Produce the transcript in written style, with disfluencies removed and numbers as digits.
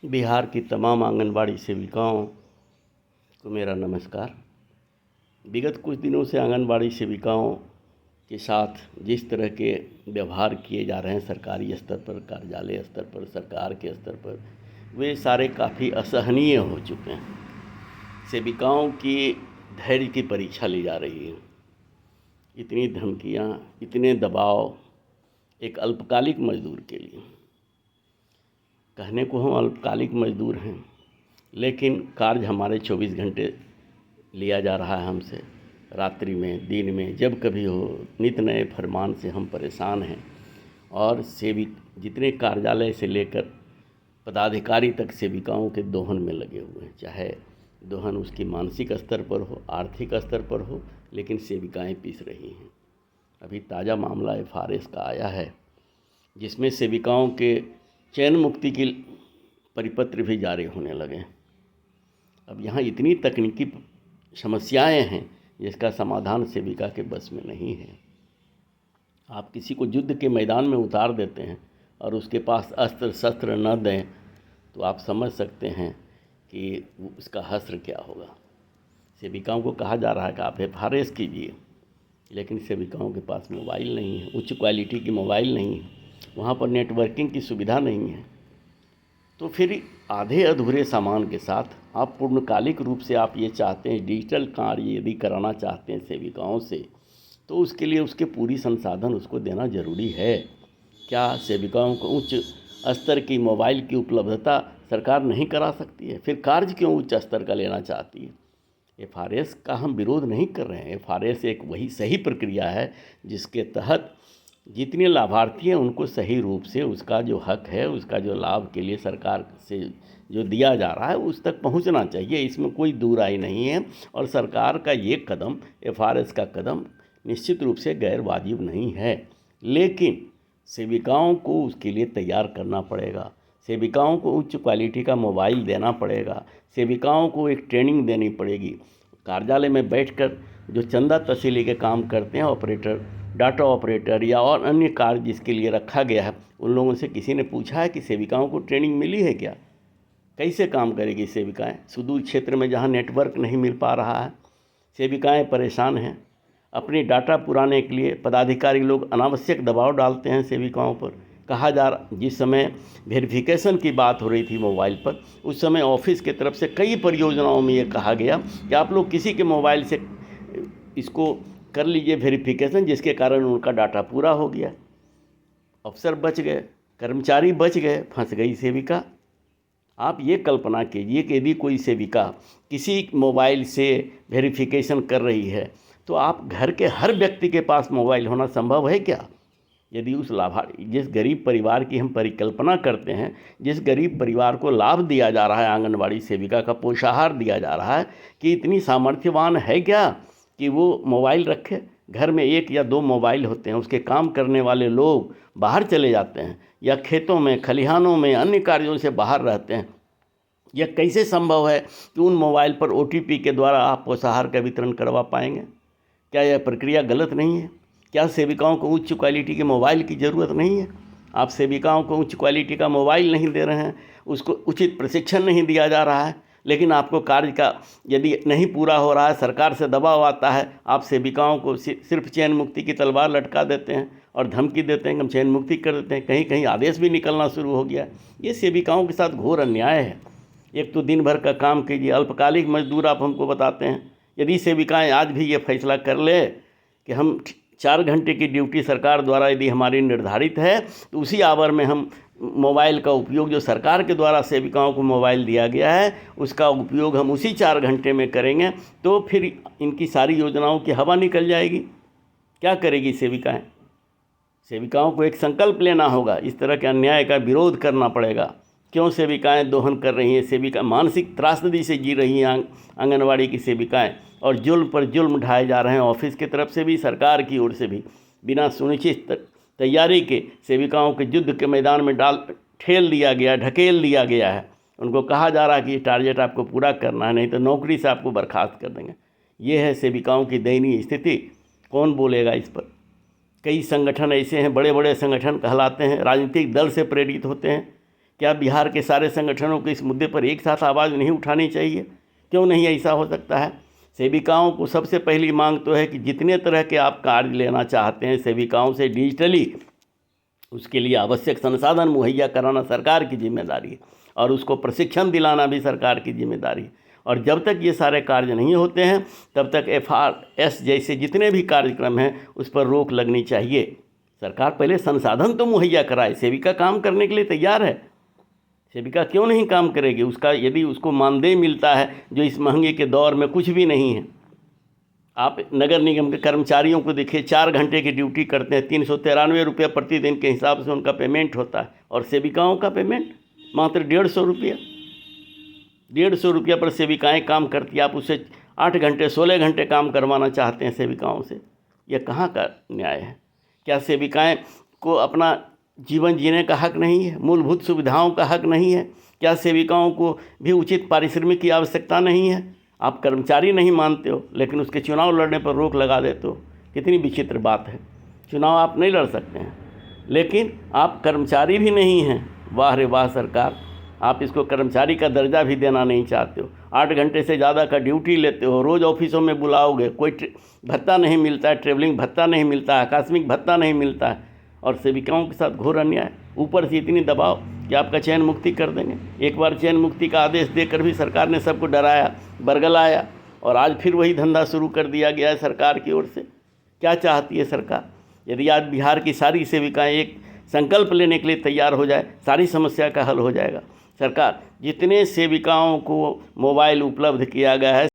बिहार की तमाम आंगनबाड़ी सेविकाओं को मेरा नमस्कार। विगत कुछ दिनों से आंगनबाड़ी सेविकाओं के साथ जिस तरह के व्यवहार किए जा रहे हैं सरकारी स्तर पर, कार्यालय स्तर पर, सरकार के स्तर पर, वे सारे काफ़ी असहनीय हो चुके हैं। सेविकाओं की धैर्य की परीक्षा ली जा रही है। इतनी धमकियां, इतने दबाव एक अल्पकालिक मजदूर के लिए। कहने को हम अल्पकालिक मजदूर हैं, लेकिन कार्य हमारे 24 घंटे लिया जा रहा है हमसे, रात्रि में, दिन में, जब कभी हो। नित नए फरमान से हम परेशान हैं और सेविक जितने कार्यालय से लेकर पदाधिकारी तक सेविकाओं के दोहन में लगे हुए हैं। चाहे दोहन उसकी मानसिक स्तर पर हो, आर्थिक स्तर पर हो, लेकिन सेविकाएं पीस रही हैं। अभी ताज़ा मामला FRS का आया है, जिसमें सेविकाओं के चयन मुक्ति के परिपत्र भी जारी होने लगे। अब यहाँ इतनी तकनीकी समस्याएं हैं जिसका समाधान सेविका के बस में नहीं है। आप किसी को युद्ध के मैदान में उतार देते हैं और उसके पास अस्त्र शस्त्र न दें तो आप समझ सकते हैं कि उसका हश्र क्या होगा। सेविकाओं को कहा जा रहा है कि आप FRS कीजिए, लेकिन सेविकाओं के पास मोबाइल नहीं है, उच्च क्वालिटी की मोबाइल नहीं है, वहाँ पर नेटवर्किंग की सुविधा नहीं है। तो फिर आधे अधूरे सामान के साथ आप पूर्णकालिक रूप से आप ये चाहते हैं, डिजिटल कार्य यदि कराना चाहते हैं सेविकाओं से, तो उसके लिए उसके पूरी संसाधन उसको देना ज़रूरी है। क्या सेविकाओं को उच्च स्तर की मोबाइल की उपलब्धता सरकार नहीं करा सकती है? फिर कार्य क्यों उच्च स्तर का लेना चाहती है? FRS का हम विरोध नहीं कर रहे हैं। FRS एक वही सही प्रक्रिया है जिसके तहत जितने लाभार्थी हैं उनको सही रूप से उसका जो हक है, उसका जो लाभ के लिए सरकार से जो दिया जा रहा है उस तक पहुंचना चाहिए। इसमें कोई दूराई नहीं है। और सरकार का ये कदम, FRS का कदम निश्चित रूप से गैर वाजिब नहीं है, लेकिन सेविकाओं को उसके लिए तैयार करना पड़ेगा। सेविकाओं को उच्च क्वालिटी का मोबाइल देना पड़ेगा। सेविकाओं को एक ट्रेनिंग देनी पड़ेगी। कार्यालय में बैठकर जो चंदा तसीली के काम करते हैं, ऑपरेटर, डाटा ऑपरेटर या और अन्य कार्य जिसके लिए रखा गया है, उन लोगों से किसी ने पूछा है कि सेविकाओं को ट्रेनिंग मिली है क्या? कैसे काम करेगी सेविकाएं? सुदूर क्षेत्र में जहां नेटवर्क नहीं मिल पा रहा है, सेविकाएं परेशान हैं। अपनी डाटा पुराने के लिए पदाधिकारी लोग अनावश्यक दबाव डालते हैं सेविकाओं पर। कहा जा रहा, जिस समय वेरिफिकेशन की बात हो रही थी मोबाइल पर, उस समय ऑफिस की तरफ से कई परियोजनाओं में ये कहा गया कि आप लोग किसी के मोबाइल से इसको कर लीजिए वेरिफिकेशन, जिसके कारण उनका डाटा पूरा हो गया। अफसर बच गए, कर्मचारी बच गए, फंस गई सेविका। आप ये कल्पना कीजिए कि यदि कोई सेविका किसी मोबाइल से वेरिफिकेशन कर रही है, तो आप घर के हर व्यक्ति के पास मोबाइल होना संभव है क्या? यदि उस लाभार्थी, जिस गरीब परिवार की हम परिकल्पना करते हैं, जिस गरीब परिवार को लाभ दिया जा रहा है, आंगनबाड़ी सेविका का पोषाहार दिया जा रहा है, कि इतनी सामर्थ्यवान है क्या कि वो मोबाइल रखे? घर में 1 या 2 मोबाइल होते हैं। उसके काम करने वाले लोग बाहर चले जाते हैं या खेतों में, खलिहानों में, अन्य कार्यों से बाहर रहते हैं। यह कैसे संभव है कि उन मोबाइल पर OTP के द्वारा आप पोषाहार का वितरण करवा पाएंगे? क्या यह प्रक्रिया गलत नहीं है? क्या सेविकाओं को उच्च क्वालिटी के मोबाइल की ज़रूरत नहीं है? आप सेविकाओं को उच्च क्वालिटी का मोबाइल नहीं दे रहे हैं, उसको उचित प्रशिक्षण नहीं दिया जा रहा है, लेकिन आपको कार्य का यदि नहीं पूरा हो रहा है, सरकार से दबाव आता है, आप सेविकाओं को सिर्फ चयन मुक्ति की तलवार लटका देते हैं और धमकी देते हैं कि हम चयन मुक्ति कर देते हैं। कहीं कहीं आदेश भी निकलना शुरू हो गया। ये सेविकाओं के साथ घोर अन्याय है। एक तो दिन भर का काम कीजिए, अल्पकालिक मजदूर आप हमको बताते हैं। यदि सेविकाएं आज भी ये फैसला कर ले कि हम 4 घंटे की ड्यूटी सरकार द्वारा यदि हमारी निर्धारित है, तो उसी आवर में हम मोबाइल का उपयोग, जो सरकार के द्वारा सेविकाओं को मोबाइल दिया गया है, उसका उपयोग हम उसी 4 घंटे में करेंगे, तो फिर इनकी सारी योजनाओं की हवा निकल जाएगी। क्या करेगी सेविकाएं? सेविकाओं को एक संकल्प लेना होगा, इस तरह के अन्याय का विरोध करना पड़ेगा। क्यों सेविकाएं दोहन कर रही हैं? सेविका मानसिक त्रासदी से जी रही हैं आंगनवाड़ी की सेविकाएं, और जुल्म पर जुल्म ढाए जा रहे हैं। ऑफिस की तरफ से भी, सरकार की ओर से भी बिना सुनिश्चित तैयारी के सेविकाओं के युद्ध के मैदान में ठेल दिया गया, ढकेल दिया गया है। उनको कहा जा रहा है कि ये टारगेट आपको पूरा करना है, नहीं तो नौकरी से आपको बर्खास्त कर देंगे। ये है सेविकाओं की दयनीय स्थिति। कौन बोलेगा इस पर? कई संगठन ऐसे हैं, बड़े बड़े संगठन कहलाते हैं, राजनीतिक दल से प्रेरित होते हैं, क्या बिहार के सारे संगठनों को इस मुद्दे पर एक साथ आवाज़ नहीं उठानी चाहिए? क्यों नहीं ऐसा हो सकता है? सेविकाओं को सबसे पहली मांग तो है कि जितने तरह के आप कार्य लेना चाहते हैं सेविकाओं से डिजिटली, उसके लिए आवश्यक संसाधन मुहैया कराना सरकार की जिम्मेदारी है और उसको प्रशिक्षण दिलाना भी सरकार की जिम्मेदारी है। और जब तक ये सारे कार्य नहीं होते हैं तब तक FRS जैसे जितने भी कार्यक्रम हैं उस पर रोक लगनी चाहिए। सरकार पहले संसाधन तो मुहैया कराए। सेविका काम करने के लिए तैयार है, सेविका क्यों नहीं काम करेगी? उसका यदि उसको मानदेय मिलता है जो इस महंगे के दौर में कुछ भी नहीं है। आप नगर निगम के कर्मचारियों को देखिए, 4 घंटे की ड्यूटी करते हैं, 393 रुपये प्रतिदिन के हिसाब से उनका पेमेंट होता है। और सेविकाओं का पेमेंट मात्र 150 रुपया। 150 रुपया पर सेविकाएँ काम करती है। आप उससे 8 घंटे 16 घंटे काम करवाना चाहते हैं सेविकाओं से। यह कहाँ का न्याय है? क्या सेविकाएँ को अपना जीवन जीने का हक नहीं है? मूलभूत सुविधाओं का हक नहीं है? क्या सेविकाओं को भी उचित पारिश्रमिक की आवश्यकता नहीं है? आप कर्मचारी नहीं मानते हो लेकिन उसके चुनाव लड़ने पर रोक लगा देते हो। कितनी विचित्र बात है। चुनाव आप नहीं लड़ सकते हैं लेकिन आप कर्मचारी भी नहीं हैं। वाह रे वाह सरकार, आप इसको कर्मचारी का दर्जा भी देना नहीं चाहते हो। 8 घंटे से ज़्यादा का ड्यूटी लेते हो, रोज़ ऑफिसों में बुलाओगे, कोई भत्ता नहीं मिलता है, ट्रेवलिंग भत्ता नहीं मिलता है, आकस्मिक भत्ता नहीं मिलता है और सेविकाओं के साथ घोर अन्याय। ऊपर से इतनी दबाव कि आपका चयन मुक्ति कर देंगे। एक बार चयन मुक्ति का आदेश देकर भी सरकार ने सबको डराया, बरगलाया और आज फिर वही धंधा शुरू कर दिया गया है सरकार की ओर से। क्या चाहती है सरकार? यदि आज बिहार की सारी सेविकाएं एक संकल्प लेने के लिए तैयार हो जाए, सारी समस्या का हल हो जाएगा। सरकार जितने सेविकाओं को मोबाइल उपलब्ध किया गया है